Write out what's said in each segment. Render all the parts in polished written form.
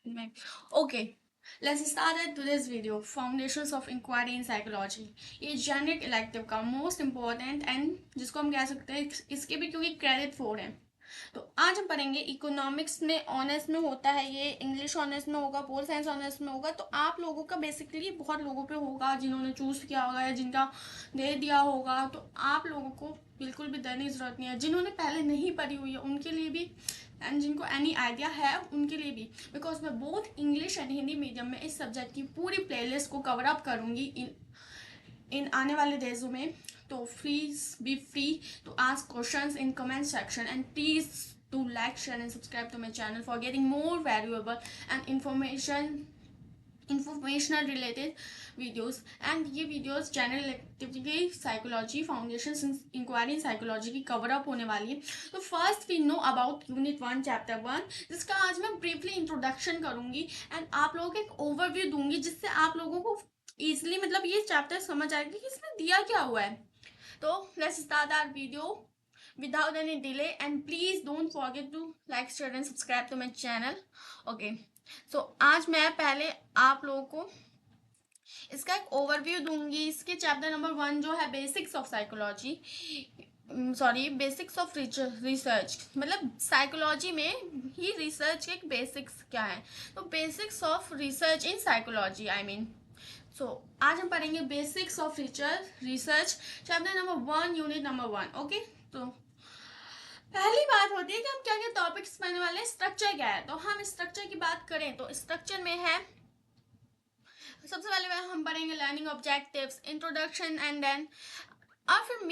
में okay, let's start today's video, foundations of inquiry in psychology. ये generic elective का most important and जिसको हम कह सकते हैं इसके भी क्योंकि क्रेडिट फोर है। तो आज हम पढ़ेंगे इकोनॉमिक्स में ऑनर्स में होता है, ये इंग्लिश ऑनर्स में होगा, पोल साइंस ऑनर्स में होगा। तो आप लोगों का बेसिकली बहुत लोगों पे होगा जिन्होंने चूज किया होगा या जिनका दे दिया होगा। तो आप लोगों को बिल्कुल भी डरने की जरूरत नहीं है। जिन्होंने पहले नहीं पढ़ी हुई है उनके लिए भी एंड जिनको एनी आइडिया है उनके लिए भी, बिकॉज मैं both English and Hindi medium में इस सब्जेक्ट की पूरी प्लेलिस्ट को कवर अप करूंगी इन आने वाले डेजों में। तो please be free to ask questions in comment section and please do like, share and subscribe to my channel for getting more valuable and informational related videos। And ये videos general activity psychology foundation inquiry psychology की cover up होने वाली है। तो first we know about unit 1 chapter 1, जिसका आज मैं briefly introduction करूंगी एंड आप लोगों को एक ओवरव्यू दूंगी जिससे आप लोगों को इजिली मतलब ये चैप्टर समझ आएगा कि इसमें दिया क्या हुआ है। तो let's start our video without any delay and please don't forget to like, share and subscribe to my channel। okay, so आज मैं पहले आप लोगों को इसका एक ओवरव्यू दूंगी। इसके चैप्टर नंबर 1 जो है basics of psychology, sorry basics of research, मतलब साइकोलॉजी में ही रिसर्च के बेसिक्स क्या है। तो basics of research in psychology I mean. So आज हम पढ़ेंगे basics of research chapter number 1 unit number 1। Okay, तो पहली बात होती है कि हम क्या क्या टॉपिक्स पढ़ने वाले हैं, स्ट्रक्चर क्या है। तो हम स्ट्रक्चर की बात करें तो स्ट्रक्चर में है सबसे पहले हम पढ़ेंगे learning objectives, introduction and then after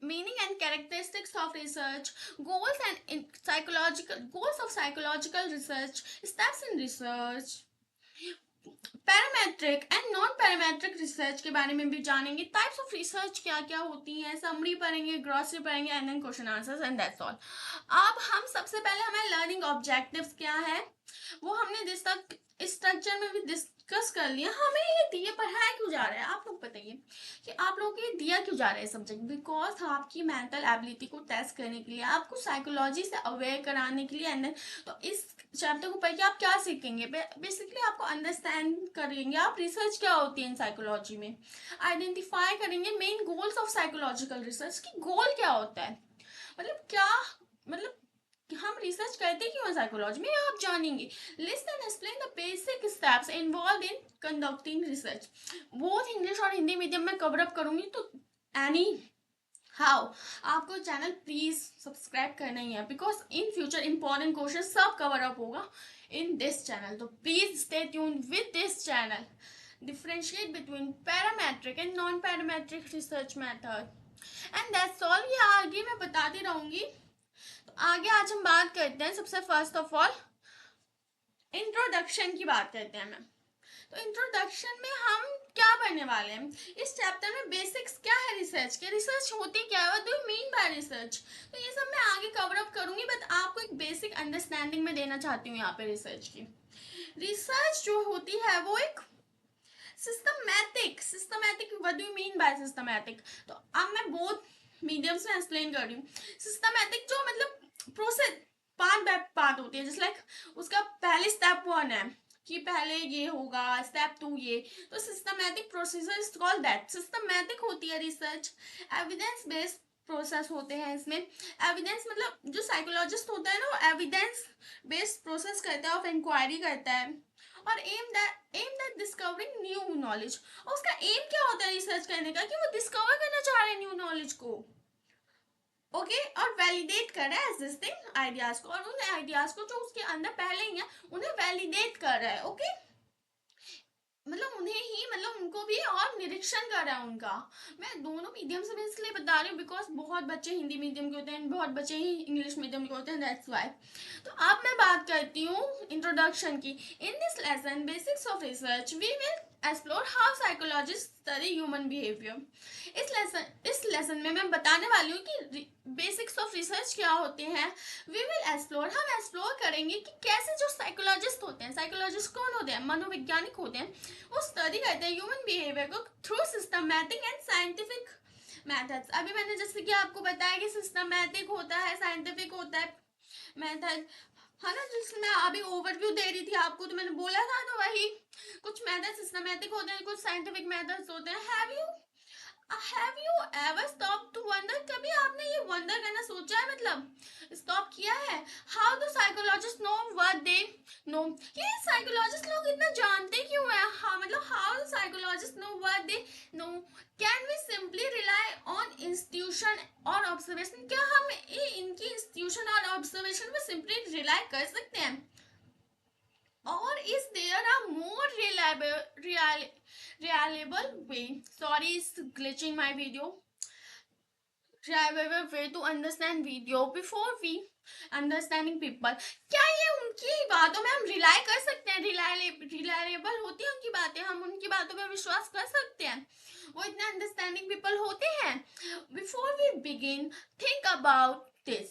meaning and characteristics of research, goals of psychological research, steps in research, parametric and non parametric research के बारे में भी जानेंगे, टाइप्स ऑफ रिसर्च क्या क्या होती हैं, समरी पढ़ेंगे, ग्रॉसरी पढ़ेंगे and then question answers and that's all. अब हम सबसे पहले हमारे लर्निंग ऑब्जेक्टिव्स क्या है वो हमने जिस तक इस स्ट्रक्चर में भी डिस्कस कर लिया। हमें ये दिए पढ़ाया क्यों जा रहा है आप लोग बताइए कि आप लोग को ये दिया क्यों जा रहा है सब्जेक्ट। बिकॉज आपकी मेंटल एबिलिटी को टेस्ट करने के लिए, आपको साइकोलॉजी से अवेयर कराने के लिए एंड तो इस चैप्टर को पढ़ के आप क्या सीखेंगे, बेसिकली आपको अंडरस्टैंड करेंगे आप रिसर्च क्या होती है इन साइकोलॉजी में, आइडेंटिफाई करेंगे main goals of psychological research की गोल क्या होता है, मतलब क्या मतलब हम रिसर्च करते क्यों है साइकोलॉजी में आप जानेंगे। List and explain the basic steps involve in conducting research. Both English और हिंदी मीडियम में कवर अप करूंगी। तो एनी हाउ आपको चैनल प्लीज सब्सक्राइब करना ही है because in future important question सब कवर अप होगा इन दिस चैनल। तो please stay tune with this channel. Differentiate between parametric and non parametric research method and that's all. ये आगे मैं बताती रहूंगी। तो आगे आज हम बात करते हैं सबसे फर्स्ट ऑफ ऑल इंट्रोडक्शन की बात करते हैं। मैं तो इंट्रोडक्शन में हम क्या पढ़ने वाले हैं इस चैप्टर में, बेसिक्स क्या है रिसर्च के, रिसर्च होती क्या है, what do you mean by research. तो ये सब मैं आगे कवर अप करूंगी बट आपको एक बेसिक अंडरस्टैंडिंग में देना चाहती हूँ यहाँ पे रिसर्च की। रिसर्च जो होती है वो एक systematic what do you mean by systematic. तो अब मैं बहुत मीडियम्स में एक्सप्लेन कर रही हूँ। सिस्टमैटिक जो मतलब प्रोसेस पार्ट बाय पार्ट होती है, जैसे लाइक उसका पहले स्टेप 1 है कि पहले ये होगा, स्टेप 2 ये। तो systematic procedure is called that, systematic होती है रिसर्च। एविडेंस बेस्ड प्रोसेस होते हैं इसमें। एविडेंस मतलब जो साइकोलॉजिस्ट होता है ना वो एविडेंस बेस्ड प्रोसेस करता है, ऑफ इंक्वायरी करता है। और aim that discovering new knowledge. और उसका एम क्या होता है रिसर्च करने का कि वो डिस्कवर करना चाह रहे हैं न्यू नॉलेज को। ओके और वैलिडेट कर रहा है एग्जिस्टिंग आइडियाज को, और उन आइडियाज को जो उसके अंदर पहले ही है उन्हें वैलिडेट कर रहा है। ओके मतलब उन्हें ही मतलब उनको भी और निरीक्षण कर रहा है उनका। मैं दोनों मीडियम से मैं इसलिए बता रही हूँ बिकॉज बहुत बच्चे हिंदी मीडियम के होते हैं, बहुत बच्चे ही इंग्लिश मीडियम के होते हैं, दैट्स वाई। तो अब मैं बात करती हूँ इंट्रोडक्शन की। In this lesson basics of research we will explore how psychologist study human behaviour. इस लेसन में मैं बताने वाली हूँ कि बेसिक्स ऑफ रिसर्च क्या होते हैं। वी विल एक्सप्लोर, हम एक्सप्लोर करेंगे कि कैसे जो साइकोलॉजिस्ट होते हैं, साइकोलॉजिस्ट कौन होते हैं, मनोवैज्ञानिक होते हैं, वो स्टडी करते हैं ह्यूमन बिहेवियर को through systematic and scientific methods. अभी मैंने जैसे कि आपको बताया कि सिस्टमैटिक होता है, साइंटिफिक होता है मेथड। है ना, जिसमें अभी ओवरव्यू दे रही थी आपको, तो मैंने बोला था, तो वही कुछ मेथड सिस्टमेटिक होते हैं, कुछ साइंटिफिक मेथड्स होते हैं. Have you ever stop to wonder, कभी आपने ये वंडर करना सोचा है, मतलब स्टॉप किया है, how the psychologist know what they know, ये साइकोलॉजिस्ट लोग इतना जानते क्यों है, हाँ मतलब how the psychologist know what they know, can we simply rely on institution और ऑब्जर्वेशन, क्या हम इनकी इंस्टीट्यूशन और ऑब्जर्वेशन पे सिंपली रिलाई कर सकते हैं, or is there a more reliable way, sorry it's glitching my video, reliable way to understand video before we understanding people, क्या ये उनकी बातों में हम रिलाई कर सकते हैं, रिलायबल होती है उनकी बातें, हम उनकी बातों पर विश्वास कर सकते हैं, वो इतने अंडरस्टैंडिंग पीपल होते हैं. Before we begin think about this,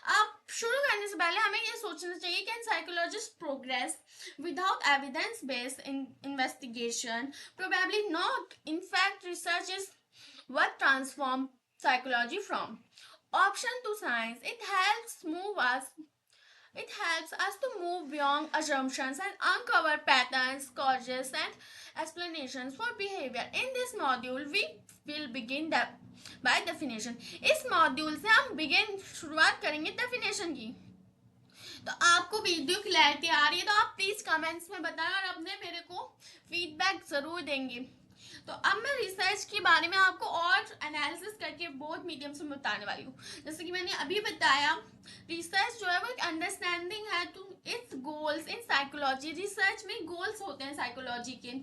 आप शुरू करने से पहले हमें ये सोचना चाहिए, can psychologist progress without evidence based investigation, probably not, in fact research is what transform psychology from option to science. It helps us to move beyond assumptions and uncover patterns, causes and explanations for behavior. In this module we will begin by definition. इस module से हम शुरुआत करेंगे definition की. तो आपको video clarity आ रही है तो आप प्लीज कमेंट्स में बताएं और अपने मेरे को फीडबैक जरूर देंगे. तो अब मैं रिसर्च के बारे में आपको और एनालिसिस करके बहुत मीडियम से बताने वाली हूँ. जैसे कि मैंने अभी बताया, रिसर्च जो है वो एक अंडरस्टैंडिंग है to its goals in psychology. Research में गोल्स होते हैं साइकोलॉजी के,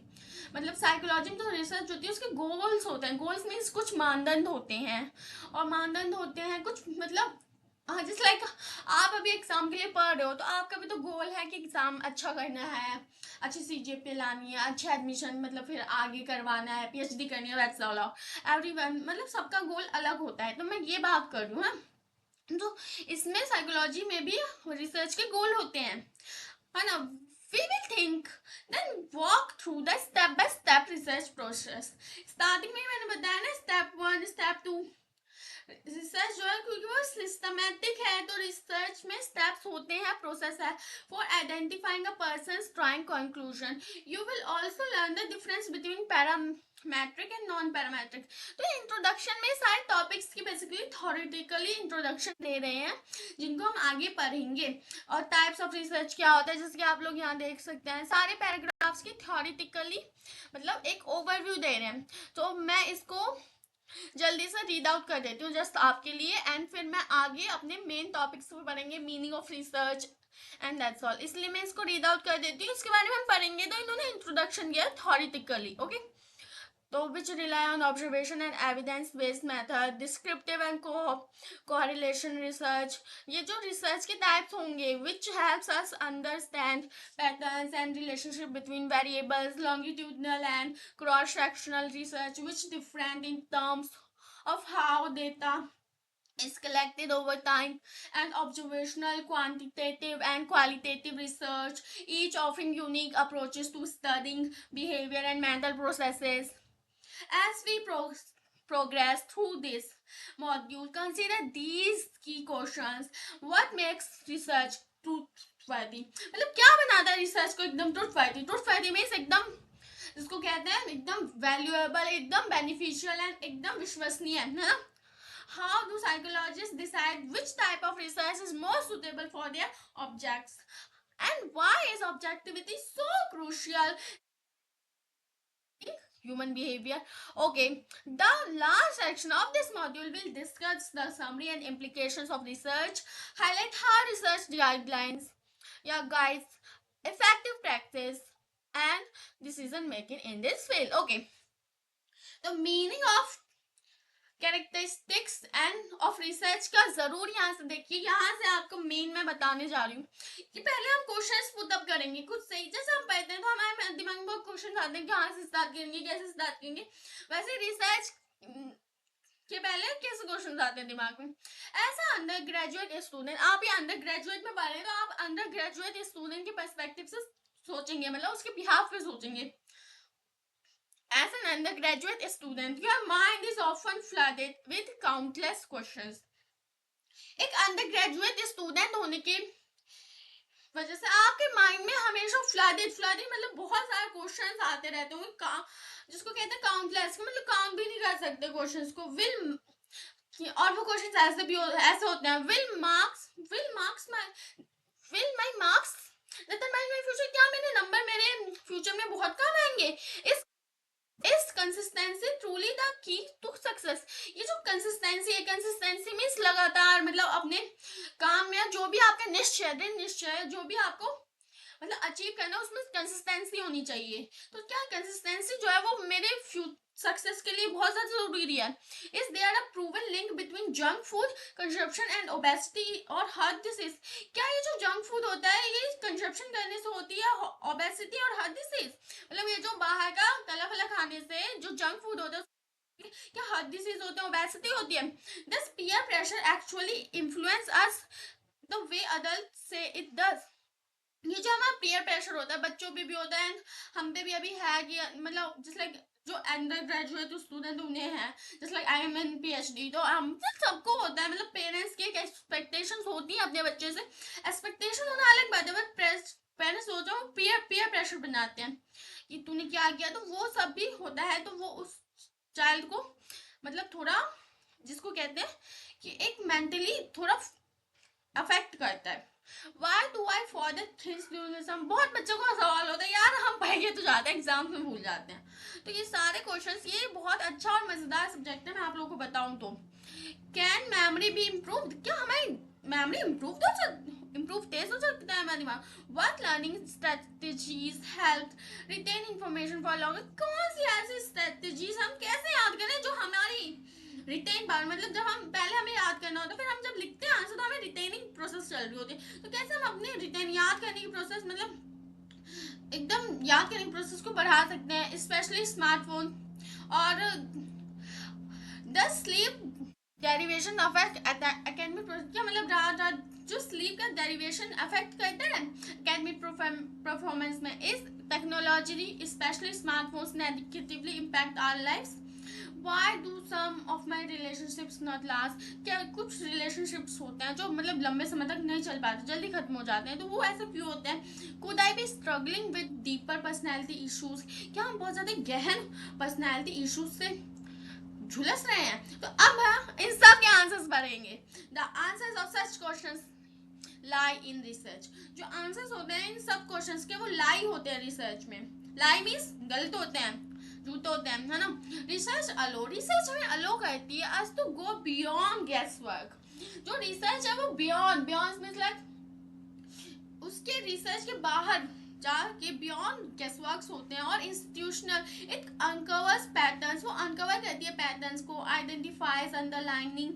मतलब साइकोलॉजी में तो रिसर्च होती है उसके गोल्स होते हैं. गोल्स मीन्स कुछ मानदंड होते हैं, और मानदंड होते हैं कुछ मतलब हाँ जैसे लाइक आप अभी एग्जाम के लिए पढ़ रहे हो तो आपका भी तो गोल है कि एग्जाम अच्छा करना है, अच्छी सीजीपीए लानी है, अच्छा एडमिशन मतलब फिर आगे करवाना है, पीएचडी करनी है, वैट्स ऑल. एवरीवन मतलब सबका गोल अलग होता है, तो मैं ये बात कर रही हूँ. तो इसमें साइकोलॉजी में भी रिसर्च के गोल होते हैं, है ना. We will think, then walk through the step by step research process. Starting में मैंने बताया ना, स्टेप 1 स्टेप 2. रिसर्च जो है क्योंकि वो सिस्टमैटिक है, तो रिसर्च में स्टेप्स होते हैं, प्रोसेस है for identifying a persons drawing conclusion. You will also learn the difference between parametric and non parametric. तो इंट्रोडक्शन में सारे टॉपिक्स की बेसिकली थ्योरेटिकली इंट्रोडक्शन दे रहे हैं जिनको हम आगे पढ़ेंगे. और टाइप्स ऑफ रिसर्च क्या होता है, जैसे कि आप लोग यहाँ देख सकते हैं, सारे पैराग्राफ्स की थ्योरेटिकली मतलब एक ओवरव्यू दे रहे हैं. तो मैं इसको जल्दी से रीड आउट कर देती हूँ जस्ट आपके लिए, एंड फिर मैं आगे अपने मेन टॉपिक्स पर पढ़ेंगे, meaning of research and that's all. इसलिए मैं इसको रीड आउट कर देती हूँ, इसके बारे में हम पढ़ेंगे. तो इन्होंने इंट्रोडक्शन किया थ्योरेटिकली, ओके. तो which rely on observation and evidence based method, descriptive and correlation research. ये जो research के types होंगे which helps us understand patterns and relationship between variables, longitudinal and cross sectional research which different in terms of how data is collected over time, and observational, quantitative and qualitative research, each offering unique approaches to studying behavior and mental processes. As we progress through this module, consider these key questions. What makes research truthworthy? मतलब क्या बनाता है research को एकदम ट्रूथवर्दी? ट्रूथवर्दी means एकदम जिसको कहते हैं एकदम वैल्यूएबल, एकदम बेनिफिशियल एंड एकदम विश्वसनीय, है ना. How do psychologists decide which type of research is more suitable for their objects? And why is objectivity so crucial human behavior? Okay, the last section of this module will discuss the summary and implications of research, highlight how research guidelines guides effective practice and decision making in this field. Okay, the meaning of characteristics end of research का जरूर यहाँ से देखिए. यहाँ से आपको main मैं बताने जा रही हूँ कि पहले हम क्वेश्चंस पुट अप करेंगे कुछ सही. जैसे हम पढ़ते हैं तो हमारे दिमाग में बहुत क्वेश्चन आते हैं कि कहाँ से स्टार्ट करेंगे, कैसे स्टार्ट करेंगे. वैसे रिसर्च के पहले कैसे क्वेश्चन आते हैं दिमाग में. ऐसा अंडर ग्रेजुएट स्टूडेंट, आप ये अंडर ग्रेजुएट में पढ़ रहे तो आप अंडर ग्रेजुएट स्टूडेंट के पर्सपेक्टिव से सोचेंगे, मतलब उसके बिहाफ पे सोचेंगे. As an undergraduate student, your mind is often flooded with countless questions. एक undergraduate student होने के वजह से आपके माइंड में हमेशा फ्लडेड मतलब बहुत सारे क्वेश्चंस आते रहते होंगे, जिसको कहते हैं काउंटलेस, मतलब काउंट भी नहीं कर सकते क्वेश्चंस को। और वो क्वेश्चंस ऐसे होते हैं, will my marks determine my future, क्या मेरे नंबर मेरे फ्यूचर में बहुत काम आएंगे? Is consistency truly the key to success. ये जो कंसिस्टेंसी है, कंसिस्टेंसी मीन्स लगातार, मतलब अपने काम में जो भी आपका निश्चय जो भी आपको मतलब अचीव करना, उसमें कंसिस्टेंसी होनी चाहिए। तो क्या कंसिस्टेंसी जो है वो मेरे सक्सेस के लिए बहुत ज्यादा जरूरी है। Is there a proven link between junk food consumption and obesity और हार्ट डिसीज? क्या ये जो जंक फूड होता है ये कंजप्शन करने से होती है ओबेसिटी और हार्ट डिसीज? मतलब ये जो बाहर का तला फला खाने से जो जंक फूड होता है क्या हार्ट डिसीज होते हैं, ओबेसिटी होती है? This peer pressure actually influence us the way adult से इट डज? ये जो हमारा पीयर प्रेशर होता है बच्चों पे भी होता है, हम पे भी अभी है कि मतलब जस्ट लाइक जो अंडर ग्रेजुएट स्टूडेंट उन्हें है, just like I am in PhD, तो हम सबको होता है। मतलब पेरेंट्स की एक एक्सपेक्टेशंस होती है अपने बच्चे से, एक्सपेक्टेशन होना अलग बात है, बट पेरेंट्स सोचो पीयर प्रेशर बनाते हैं कि तूने क्या किया, तो वो सब भी होता है। तो वो उस चाइल्ड को मतलब थोड़ा, जिसको कहते हैं कि एक मेंटली थोड़ा अफेक्ट करता है। Why do I forget things during exam? बहुत बच्चों का सवाल होता है यार, हम पढ़ तो जाते हैं एग्जाम में भूल जाते हैं। तो ये सारे क्वेश्चंस, ये बहुत अच्छा और मजेदार सब्जेक्ट है। मैं आप लोगों को बताऊं तो कैन मेमोरी बी इम्प्रूव्ड? क्या हमारी मेमोरी इम्प्रूव तेज हो सकता है हमारा दिमाग? What learning strategies help retain information for longer? कौन सी ऐसी स्ट्रेटजीज हम कैसे याद करें जो हमारी रिटेन पावर, मतलब जब हम पहले हमें याद करना होता है, फिर हम जब लिखते हैं आंसर तो हमें रिटेनिंग प्रोसेस चल रही होती है, तो कैसे हम अपने रिटेन याद करने की प्रोसेस, मतलब एकदम याद करने की प्रोसेस को बढ़ा सकते हैं, स्पेशली स्मार्टफोन। और the sleep derivation affect academic process? क्या मतलब रात रात जो स्लीप का डेरिवेशन अफेक्ट करता है एकेडमिक परफॉर्मेंस में? Is technology specially smartphones negatively impact our lifes? Why do some of my relationships not last? क्या कुछ रिलेशनशिप्स होते हैं जो मतलब लंबे समय तक नहीं चल पाते, जल्दी खत्म हो जाते हैं, तो वो ऐसे क्यों होते हैं? Could I be struggling with deeper personality issues? क्या हम बहुत ज्यादा गहन पर्सनैलिटी इश्यूज से झुलस रहे हैं? तो अब हम इन सब के आंसर्स भरेंगे। The answers of such questions lie in research. जो आंसर्स होते हैं इन सब क्वेश्चंस के, वो लाई होते हैं रिसर्च में। लाई मीन्स गलत होते हैं, झूठे होते हैं, है ना? रिसर्च हमें अलो करती है us to go beyond guess work. जो रिसर्च है वो बियॉन्ड मीन्स लाइक उसके रिसर्च के बाहर जाके बियॉन्ड गेसवर्क्स होते हैं। और इंस्टीट्यूशनल इट अनकवर्स पैटर्न्स, वो अनकवर करती है पैटर्न्स को, आइडेंटिफाइज अंडरलाइनिंग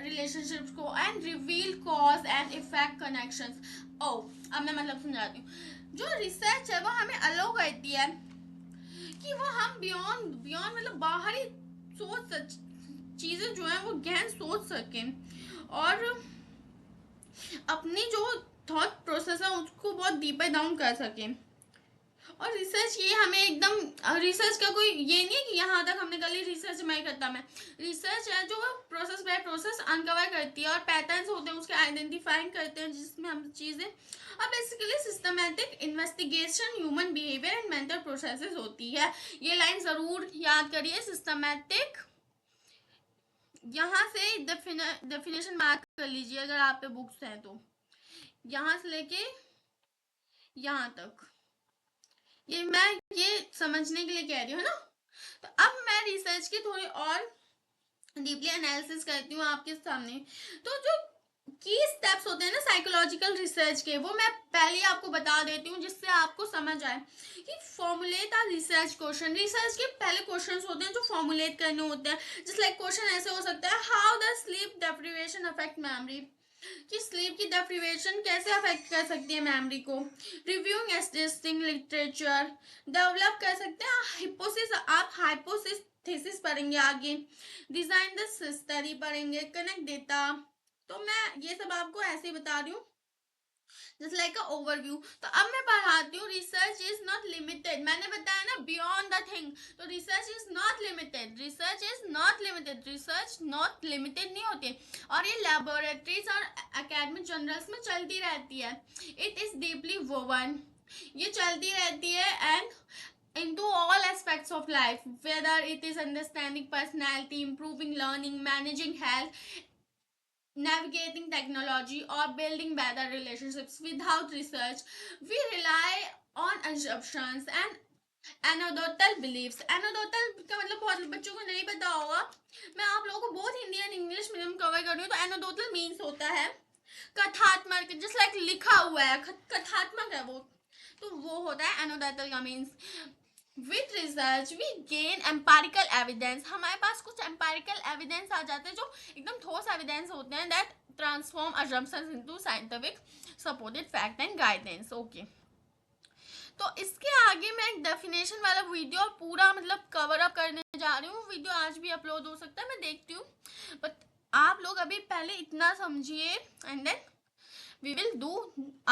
रिलेशनशिप्स को and reveal cause and effect connections. ओ अब मैं मतलब समझाती हूँ। जो रिसर्च है वो हमें अलो करती है कि वो हम बियॉन्ड मतलब बाहरी सोच चीजें जो है वो गहन सोच सकें और अपनी जो थॉट प्रोसेस है उसको बहुत डीपर डाउन कर सकें। और रिसर्च ये हमें एकदम, रिसर्च का कोई ये नहीं है कि यहाँ तक हमने कर ली रिसर्च मैं करता, मैं रिसर्च है जो प्रोसेस बाय प्रोसेस अनकवर करती है और पैटर्न्स होते हैं उसके आइडेंटिफाइंग करते हैं जिसमें हम चीज़ें, अब basically systematic investigation human behaviour and mental processes होती है। ये लाइन ज़रूर याद करिए, सिस्टमैटिक। यहाँ से डेफिनेशन मार्क कर लीजिए अगर आप पे बुक्स हैं तो, यहाँ से लेके यहाँ तक, ये मैं ये समझने के लिए कह रही हूँ ना। तो अब मैं रिसर्च की थोड़ी और डीपली एनालिसिस करती हूँ आपके सामने। तो जो की स्टेप्स होते हैं ना साइकोलॉजिकल रिसर्च के, वो मैं पहले आपको बता देती हूँ जिससे आपको समझ आए कि फॉर्मुलेट आ रिसर्च क्वेश्चन। रिसर्च के पहले क्वेश्चंस होते हैं जो फॉर्मुलेट करने होते हैं। जस्ट लाइक क्वेश्चन ऐसे हो सकता है, how the sleep deprivation affect memory? कि स्लीप की डेप्रिवेशन कैसे अफेक्ट कर सकती है मेमोरी को? रिव्यूइंग एग्जिस्टिंग लिटरेचर डेवलप कर सकते हैं हाइपोथेसिस, आप हाइपोथेसिस थीसिस पढ़ेंगे आगे, डिजाइन द स्टडी पढ़ेंगे, कनेक्ट डेटा। तो मैं ये सब आपको ऐसे ही बता रही हूँ जस्ट लाइक अ ओवरव्यू। तो अब मैं पढ़ाती हूँ रिसर्च इज नॉट लिमिटेड, मैंने बताया ना बियॉन्ड द थिंग। तो research research is not limited, research not limited नहीं होती है, और ये लेबोरेटरीज और एकेडमिक जर्नल्स में चलती रहती है. इट इज डीपली वोवन, ये चलती रहती है and into all aspects of life, whether it is understanding personality, improving learning, managing health, navigating technology, or building better relationships. Without research, we rely on assumptions and anecdotal beliefs. Anecdotal का मतलब बहुत बच्चों को नहीं पता होगा, मैं आप लोगों को बहुत Hindi and English medium cover कर रही हूँ. तो एनोडोटल मीन्स होता है कथात्मक, जस्ट लाइक लिखा हुआ है, कथात्मक है वो, तो वो होता है एनोडोटल का means. With research we gain empirical evidence, हमारे पास कुछ एम्पेरिकल एविडेंस आ जाते हैं जो एकदम ठोस एविडेंस होते हैं, that transform assumptions into scientific supported fact and guidance. Okay, तो इसके आगे मैं एक डेफिनेशन वाला वीडियो और पूरा मतलब कवर अप करने जा रही हूँ. वीडियो आज भी अपलोड हो सकता है, मैं देखती हूँ, बट आप लोग अभी पहले इतना समझिए and then we will do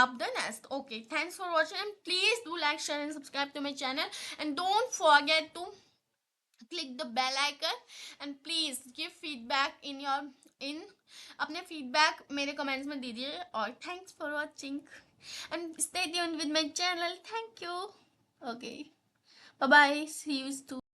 up the next. Okay, thanks for watching and please do like, share and subscribe to my channel, and don't forget to click the bell icon and please give feedback in अपने feedback मेरे comments में दीजिए. और thanks for watching and stay tuned with my channel. Thank you. Okay, bye bye, see you soon.